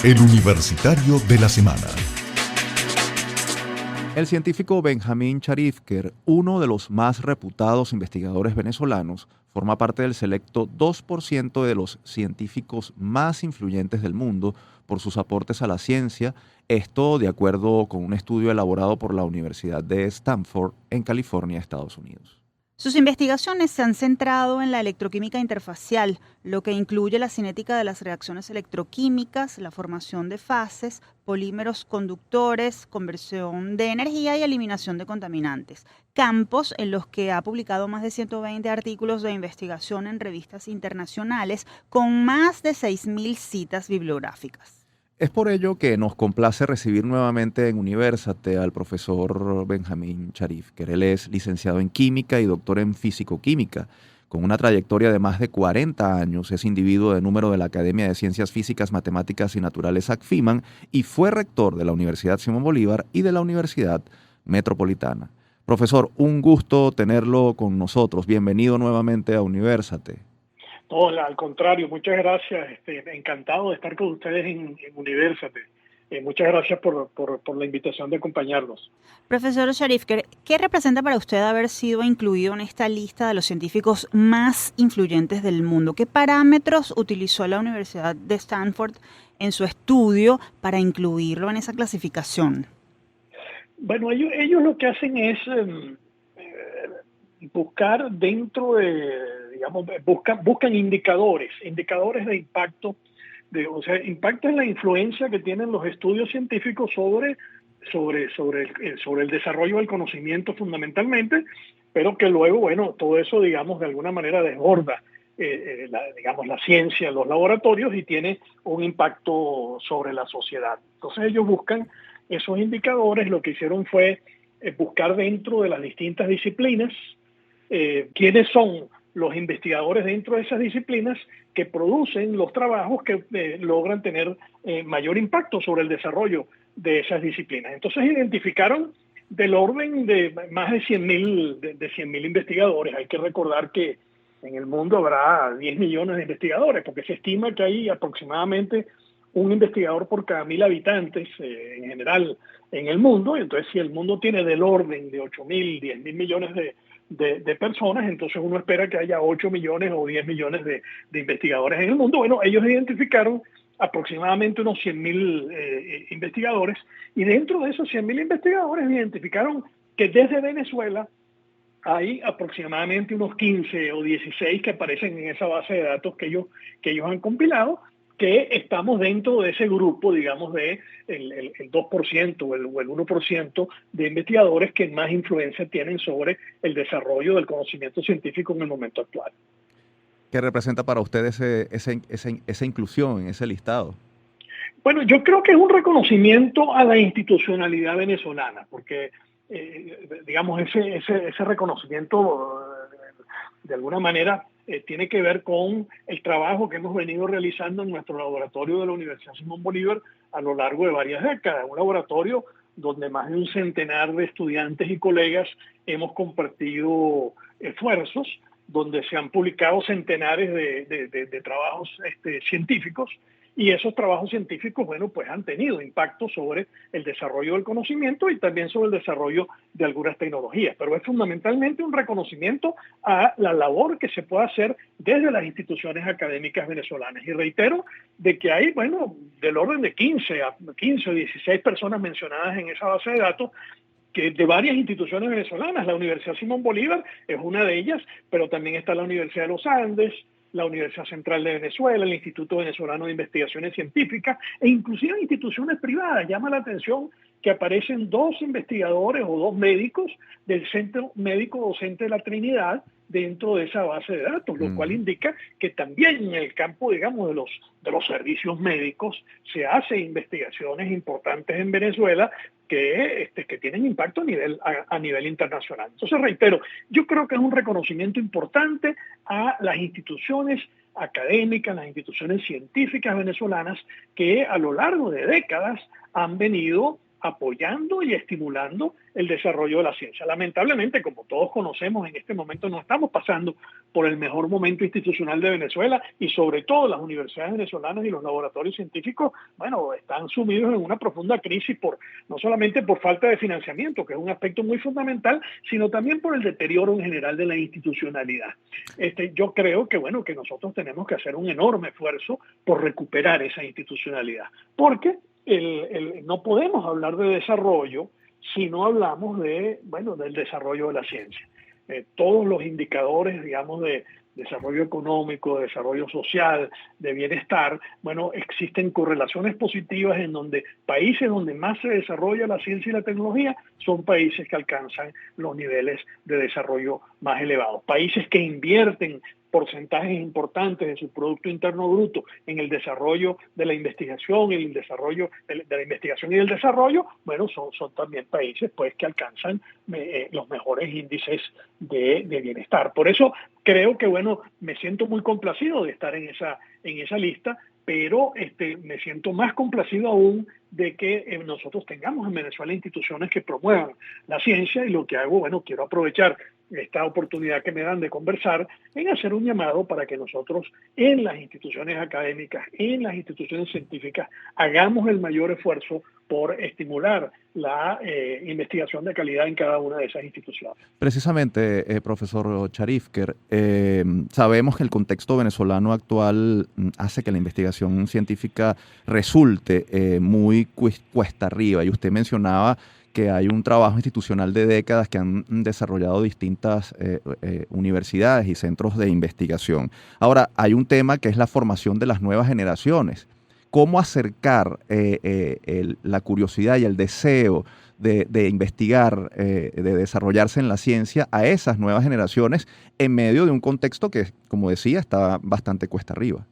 El Universitario de la Semana. El científico Benjamín Charifker, uno de los más reputados investigadores venezolanos, forma parte del selecto 2% de los científicos más influyentes del mundo por sus aportes a la ciencia, esto de acuerdo con un estudio elaborado por la Universidad de Stanford en California, Estados Unidos. Sus investigaciones se han centrado en la electroquímica interfacial, lo que incluye la cinética de las reacciones electroquímicas, la formación de fases, polímeros conductores, conversión de energía y eliminación de contaminantes, campos en los que ha publicado más de 120 artículos de investigación en revistas internacionales con más de 6.000 citas bibliográficas. Es por ello que nos complace recibir nuevamente en Universate al profesor Benjamín Charifker. Él es licenciado en Química y doctor en Físico-Química. Con una trayectoria de más de 40 años, es individuo de número de la Academia de Ciencias Físicas, Matemáticas y Naturales ACFIMAN y fue rector de la Universidad Simón Bolívar y de la Universidad Metropolitana. Profesor, un gusto tenerlo con nosotros. Bienvenido nuevamente a Universate. No, al contrario, muchas gracias. Encantado de estar con ustedes en Universate. Muchas gracias por la invitación de acompañarnos. Profesor Charifker, ¿qué representa para usted haber sido incluido en esta lista de los científicos más influyentes del mundo? ¿Qué parámetros utilizó la Universidad de Stanford en su estudio para incluirlo en esa clasificación? Bueno, ellos lo que hacen es buscar dentro de, digamos, buscan indicadores de impacto, impacto en la influencia que tienen los estudios científicos sobre el desarrollo del conocimiento fundamentalmente, pero que luego, bueno, todo eso, digamos, de alguna manera desborda, la ciencia, los laboratorios y tiene un impacto sobre la sociedad. Entonces ellos buscan esos indicadores, lo que hicieron fue buscar dentro de las distintas disciplinas quiénes son los investigadores dentro de esas disciplinas que producen los trabajos que logran tener mayor impacto sobre el desarrollo de esas disciplinas. Entonces identificaron del orden de más de 100.000 investigadores. Hay que recordar que en el mundo habrá 10 millones de investigadores, porque se estima que hay aproximadamente un investigador por cada 1.000 habitantes en general en el mundo. Entonces, si el mundo tiene del orden de 8.000, 10.000 millones de personas, entonces uno espera que haya 8 millones o 10 millones de investigadores en el mundo. Bueno, ellos identificaron aproximadamente unos 100.000 investigadores y dentro de esos 100.000 investigadores identificaron que desde Venezuela hay aproximadamente unos 15 o 16 que aparecen en esa base de datos que ellos han compilado, que estamos dentro de ese grupo, digamos, de el 2% o el 1% de investigadores que más influencia tienen sobre el desarrollo del conocimiento científico en el momento actual. ¿Qué representa para usted esa inclusión en ese listado? Bueno, yo creo que es un reconocimiento a la institucionalidad venezolana, porque, digamos, ese reconocimiento, de alguna manera, tiene que ver con el trabajo que hemos venido realizando en nuestro laboratorio de la Universidad Simón Bolívar a lo largo de varias décadas. Un laboratorio donde más de un centenar de estudiantes y colegas hemos compartido esfuerzos, donde se han publicado centenares de trabajos científicos, y esos trabajos científicos, bueno, pues han tenido impacto sobre el desarrollo del conocimiento y también sobre el desarrollo de algunas tecnologías. Pero es fundamentalmente un reconocimiento a la labor que se puede hacer desde las instituciones académicas venezolanas. Y reitero de que hay, bueno, del orden de 15 o 16 personas mencionadas en esa base de datos, que de varias instituciones venezolanas. La Universidad Simón Bolívar es una de ellas, pero también está la Universidad de los Andes, la Universidad Central de Venezuela, el Instituto Venezolano de Investigaciones Científicas e inclusive instituciones privadas. Llama la atención que aparecen 2 investigadores o 2 médicos del Centro Médico Docente de la Trinidad dentro de esa base de datos, lo cual indica que también en el campo, digamos, de los servicios médicos se hacen investigaciones importantes en Venezuela que tienen impacto a nivel internacional. Entonces, reitero, yo creo que es un reconocimiento importante a las instituciones académicas, las instituciones científicas venezolanas que a lo largo de décadas han venido apoyando y estimulando el desarrollo de la ciencia. Lamentablemente, como todos conocemos, en este momento no estamos pasando por el mejor momento institucional de Venezuela, y sobre todo las universidades venezolanas y los laboratorios científicos, bueno, están sumidos en una profunda crisis no solamente por falta de financiamiento, que es un aspecto muy fundamental, sino también por el deterioro en general de la institucionalidad. Yo creo que, bueno, que nosotros tenemos que hacer un enorme esfuerzo por recuperar esa institucionalidad, porque no podemos hablar de desarrollo si no hablamos del desarrollo de la ciencia. Todos los indicadores, digamos, de desarrollo económico, de desarrollo social, de bienestar, bueno, existen correlaciones positivas en donde países donde más se desarrolla la ciencia y la tecnología son países que alcanzan los niveles de desarrollo más elevados. Países que invierten porcentajes importantes de su Producto Interno Bruto en el desarrollo de la investigación, el desarrollo de la investigación y el desarrollo, bueno, son también países pues que alcanzan los mejores índices de bienestar. Por eso creo que, bueno, me siento muy complacido de estar en esa lista, pero me siento más complacido aún de que nosotros tengamos en Venezuela instituciones que promuevan la ciencia, y lo que hago, bueno, quiero aprovechar esta oportunidad que me dan de conversar en hacer un llamado para que nosotros en las instituciones académicas, en las instituciones científicas, hagamos el mayor esfuerzo por estimular la investigación de calidad en cada una de esas instituciones. Precisamente, profesor Charifker, sabemos que el contexto venezolano actual hace que la investigación científica resulte muy cuesta arriba, y usted mencionaba que hay un trabajo institucional de décadas que han desarrollado distintas universidades y centros de investigación. Ahora, hay un tema que es la formación de las nuevas generaciones. ¿Cómo acercar la curiosidad y el deseo de investigar, de desarrollarse en la ciencia a esas nuevas generaciones en medio de un contexto que, como decía, está bastante cuesta arriba?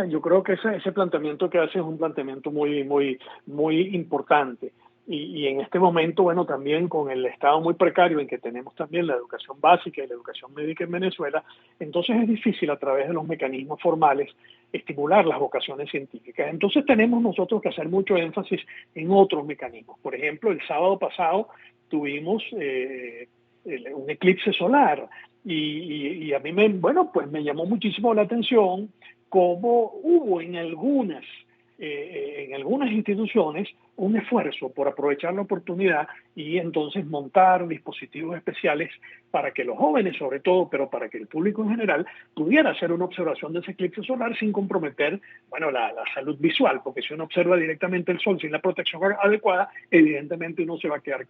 Yo creo que ese planteamiento que hace es un planteamiento muy, muy, muy importante. Y en este momento, bueno, también con el estado muy precario en que tenemos también la educación básica y la educación médica en Venezuela, entonces es difícil a través de los mecanismos formales estimular las vocaciones científicas. Entonces tenemos nosotros que hacer mucho énfasis en otros mecanismos. Por ejemplo, el sábado pasado tuvimos un eclipse solar, y a mí me llamó muchísimo la atención cómo hubo en algunas instituciones un esfuerzo por aprovechar la oportunidad y entonces montar dispositivos especiales para que los jóvenes, sobre todo, pero para que el público en general, pudiera hacer una observación de ese eclipse solar sin comprometer, bueno, la salud visual, porque si uno observa directamente el sol sin la protección adecuada, evidentemente uno se va a quedar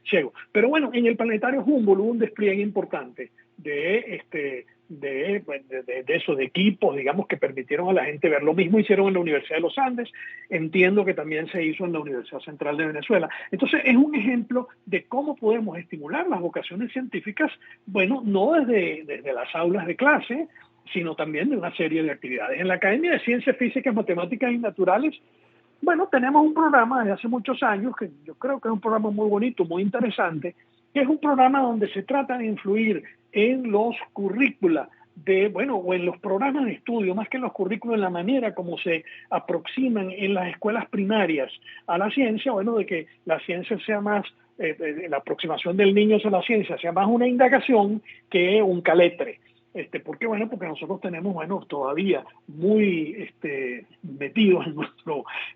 ciego. Pero bueno, en el planetario Humboldt hubo un despliegue importante de esos equipos, digamos, que permitieron a la gente ver. Lo mismo hicieron en la Universidad de los Andes, entiendo que también se hizo en la Universidad Central de Venezuela. Entonces es un ejemplo de cómo podemos estimular las vocaciones científicas, bueno, no desde las aulas de clase, sino también de una serie de actividades. En la Academia de Ciencias Físicas, Matemáticas y Naturales, bueno, tenemos un programa desde hace muchos años, que yo creo que es un programa muy bonito, muy interesante, que es un programa donde se trata de influir en los currícula o en los programas de estudio, más que en los currículos, en la manera como se aproximan en las escuelas primarias a la ciencia, bueno, de que la ciencia sea más, la aproximación del niño hacia la ciencia sea más una indagación que un caletre. Porque nosotros tenemos, todavía muy metidos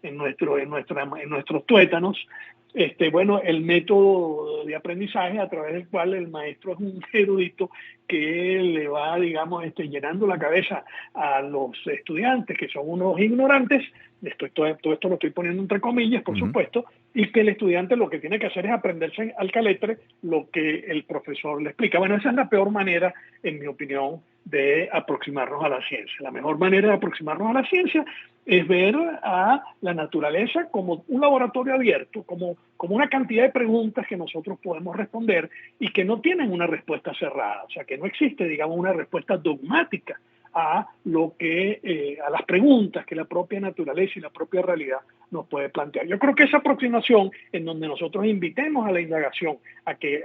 en nuestros tuétanos, el método de aprendizaje a través del cual el maestro es un erudito que le va, digamos, llenando la cabeza a los estudiantes que son unos ignorantes. Todo esto lo estoy poniendo entre comillas, por supuesto, y que el estudiante lo que tiene que hacer es aprenderse al caletre lo que el profesor le explica. Bueno, esa es la peor manera, en mi opinión, de aproximarnos a la ciencia. La mejor manera de aproximarnos a la ciencia es ver a la naturaleza como un laboratorio abierto, como una cantidad de preguntas que nosotros podemos responder y que no tienen una respuesta cerrada, o sea, que no existe, digamos, una respuesta dogmática a a las preguntas que la propia naturaleza y la propia realidad nos puede plantear. Yo creo que esa aproximación en donde nosotros invitemos a la indagación, a que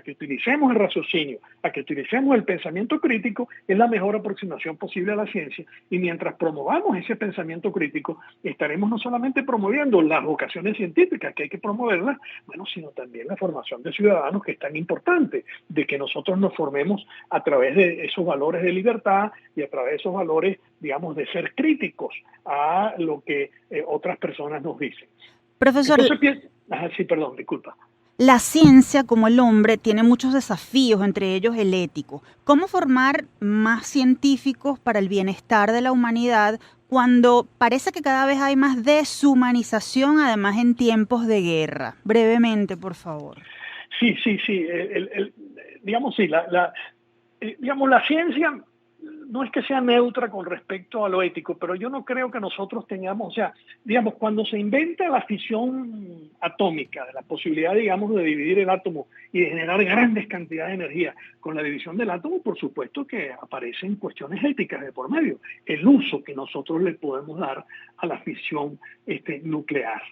utilicemos el raciocinio, a que utilicemos el pensamiento crítico, es la mejor aproximación posible a la ciencia. Y mientras promovamos ese pensamiento crítico, estaremos no solamente promoviendo las vocaciones científicas, que hay que promoverlas, bueno, sino también la formación de ciudadanos, que es tan importante, de que nosotros nos formemos a través de esos valores de libertad y a través de esos valores, digamos, de ser críticos a lo que otras personas nos dicen. Profesor, sí, perdón, disculpa. La ciencia, como el hombre, tiene muchos desafíos, entre ellos el ético. ¿Cómo formar más científicos para el bienestar de la humanidad cuando parece que cada vez hay más deshumanización, además en tiempos de guerra? Brevemente, por favor. Sí. Digamos, sí, digamos, la ciencia no es que sea neutra con respecto a lo ético, pero yo no creo que nosotros tengamos, o sea, digamos, cuando se inventa la fisión atómica, la posibilidad, digamos, de dividir el átomo y de generar grandes cantidades de energía con la división del átomo, por supuesto que aparecen cuestiones éticas de por medio, el uso que nosotros le podemos dar a la fisión nuclear.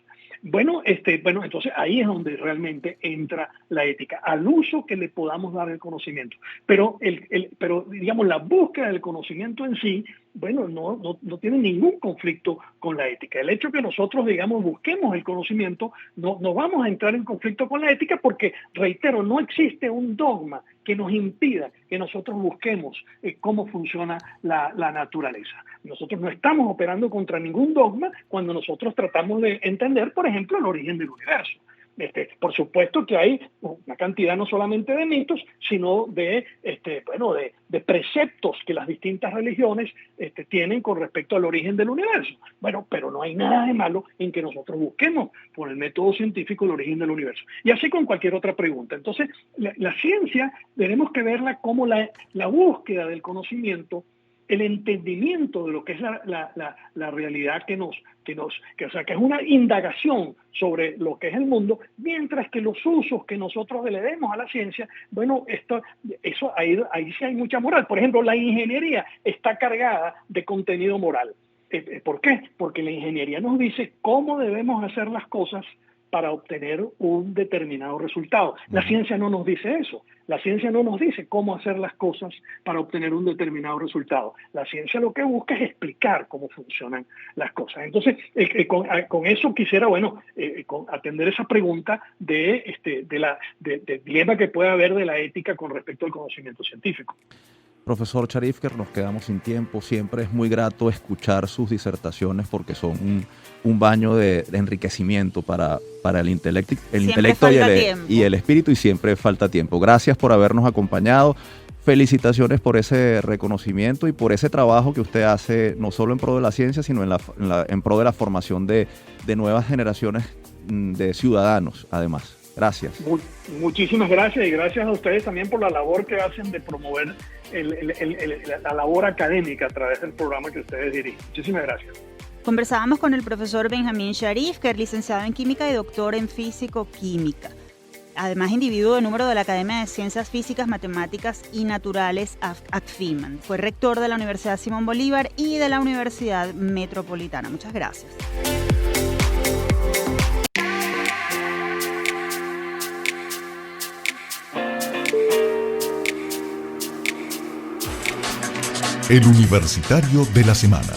Bueno, entonces ahí es donde realmente entra la ética, al uso que le podamos dar el conocimiento. Pero digamos, la búsqueda del conocimiento en sí, bueno, no tiene ningún conflicto con la ética. El hecho que nosotros, digamos, busquemos el conocimiento, no vamos a entrar en conflicto con la ética porque, reitero, no existe un dogma que nos impida que nosotros busquemos cómo funciona la naturaleza. Nosotros no estamos operando contra ningún dogma cuando nosotros tratamos de entender, por ejemplo, el origen del universo. Por supuesto que hay una cantidad no solamente de mitos, sino de preceptos que las distintas religiones tienen con respecto al origen del universo. Bueno, pero no hay nada de malo en que nosotros busquemos por el método científico el origen del universo. Y así con cualquier otra pregunta. Entonces, la ciencia tenemos que verla como la búsqueda del conocimiento, el entendimiento de lo que es la realidad que es una indagación sobre lo que es el mundo, mientras que los usos que nosotros le demos a la ciencia, bueno, ahí sí hay mucha moral. Por ejemplo, la ingeniería está cargada de contenido moral. ¿Por qué? Porque la ingeniería nos dice cómo debemos hacer las cosas para obtener un determinado resultado. La ciencia no nos dice eso. La ciencia no nos dice cómo hacer las cosas para obtener un determinado resultado. La ciencia lo que busca es explicar cómo funcionan las cosas. Entonces, con eso quisiera, atender esa pregunta del dilema que puede haber de la ética con respecto al conocimiento científico. Profesor Charifker, nos quedamos sin tiempo. Siempre es muy grato escuchar sus disertaciones porque son un baño de enriquecimiento para el intelecto y el espíritu, y siempre falta tiempo. Gracias por habernos acompañado. Felicitaciones por ese reconocimiento y por ese trabajo que usted hace, no solo en pro de la ciencia, sino en pro de la formación de nuevas generaciones de ciudadanos, además. Gracias. Muchísimas gracias, y gracias a ustedes también por la labor que hacen de promover la labor académica a través del programa que ustedes dirigen. Muchísimas gracias. Conversábamos con el profesor Benjamín Charif, que es licenciado en Química y doctor en Físico-Química. Además, individuo de número de la Academia de Ciencias Físicas, Matemáticas y Naturales, ACFIMAN. Fue rector de la Universidad Simón Bolívar y de la Universidad Metropolitana. Muchas gracias. El Universitario de la Semana.